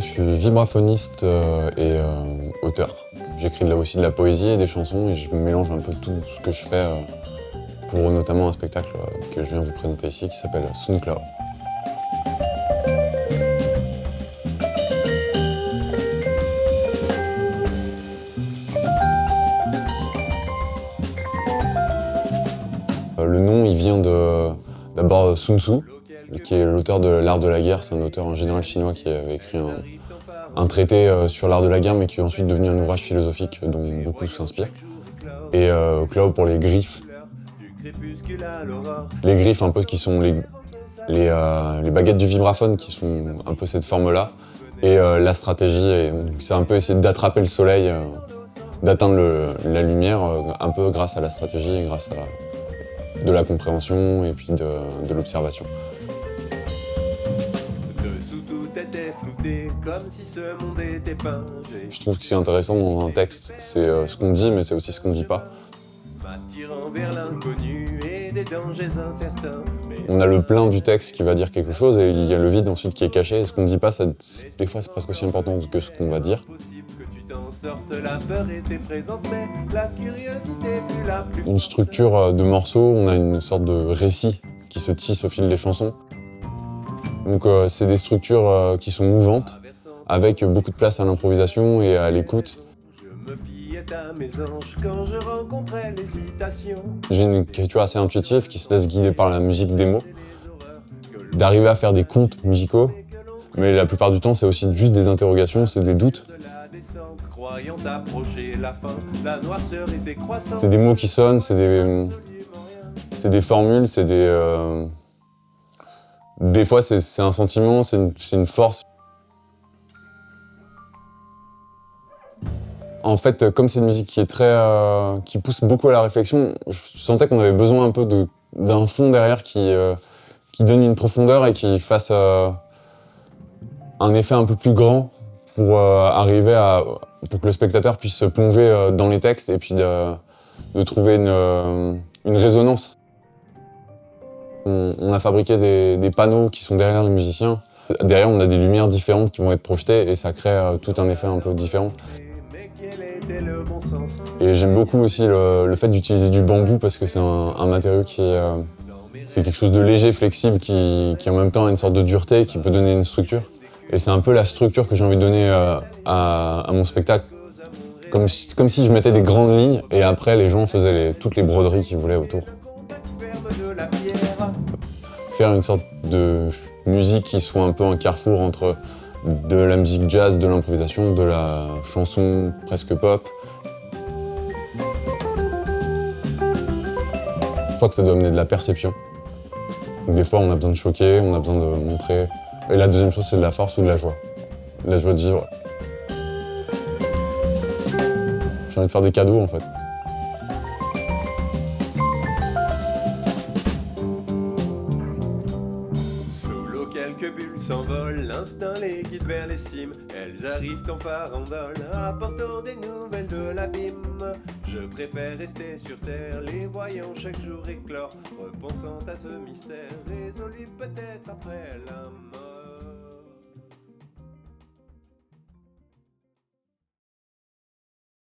suis vibraphoniste et auteur. J'écris là aussi de la poésie et des chansons et je mélange un peu tout ce que je fais pour notamment un spectacle que je viens vous présenter ici qui s'appelle Soundcloud. Le nom, il vient d'abord Sun Tzu, qui est l'auteur de L'Art de la guerre. C'est un auteur, un général chinois qui avait écrit un traité sur l'art de la guerre, mais qui est ensuite devenu un ouvrage philosophique dont beaucoup s'inspirent. Et Cloud pour les griffes. Les griffes, un peu, qui sont les baguettes du vibraphone, qui sont un peu cette forme-là. Et la stratégie, c'est un peu essayer d'attraper le soleil, d'atteindre la lumière, un peu grâce à la stratégie et grâce à de la compréhension et puis de l'observation. Dessous tout était flouté, comme si ce monde était peint. Je trouve que ce qui est intéressant dans un texte, c'est ce qu'on dit, mais c'est aussi ce qu'on dit pas. M'attirant vers l'inconnu et des dangers incertains. On a le plein du texte qui va dire quelque chose et il y a le vide ensuite qui est caché. Et ce qu'on dit pas, des fois c'est presque aussi important que ce qu'on va dire. Sorte, la peur était présente, mais la curiosité fut la plus... Une structure de morceaux, on a une sorte de récit qui se tisse au fil des chansons. Donc c'est des structures qui sont mouvantes, avec beaucoup de place à l'improvisation et à l'écoute. Je me fiais à mes anges quand je rencontrais l'hésitation. J'ai une écriture assez intuitive qui se laisse guider par la musique des mots, d'arriver à faire des contes musicaux, mais la plupart du temps c'est aussi juste des interrogations, c'est des doutes. C'est des mots qui sonnent, c'est des formules, c'est des fois c'est un sentiment, c'est une force. En fait, comme c'est une musique qui est qui pousse beaucoup à la réflexion, je sentais qu'on avait besoin un peu d'un fond derrière qui donne une profondeur et qui fasse un effet un peu plus grand pour pour que le spectateur puisse se plonger dans les textes et puis de trouver une résonance. On a fabriqué des panneaux qui sont derrière les musiciens. Derrière, on a des lumières différentes qui vont être projetées et ça crée tout un effet un peu différent. Et j'aime beaucoup aussi le fait d'utiliser du bambou parce que c'est un matériau c'est quelque chose de léger, flexible, qui en même temps a une sorte de dureté, qui peut donner une structure. Et c'est un peu la structure que j'ai envie de donner à mon spectacle. Comme si je mettais des grandes lignes et après les gens faisaient toutes les broderies qu'ils voulaient autour. Faire une sorte de musique qui soit un peu un carrefour entre de la musique jazz, de l'improvisation, de la chanson presque pop. Je crois que ça doit amener de la perception. Donc des fois on a besoin de choquer, on a besoin de montrer. Et la deuxième chose, c'est de la force ou de la joie. La joie de vivre. J'ai envie de faire des cadeaux, en fait. Sous l'eau, quelques bulles s'envolent, l'instinct les guide vers les cimes. Elles arrivent en farandole, apportant des nouvelles de l'abîme. Je préfère rester sur terre, les voyant chaque jour éclore, repensant à ce mystère, résolu peut-être après la mort.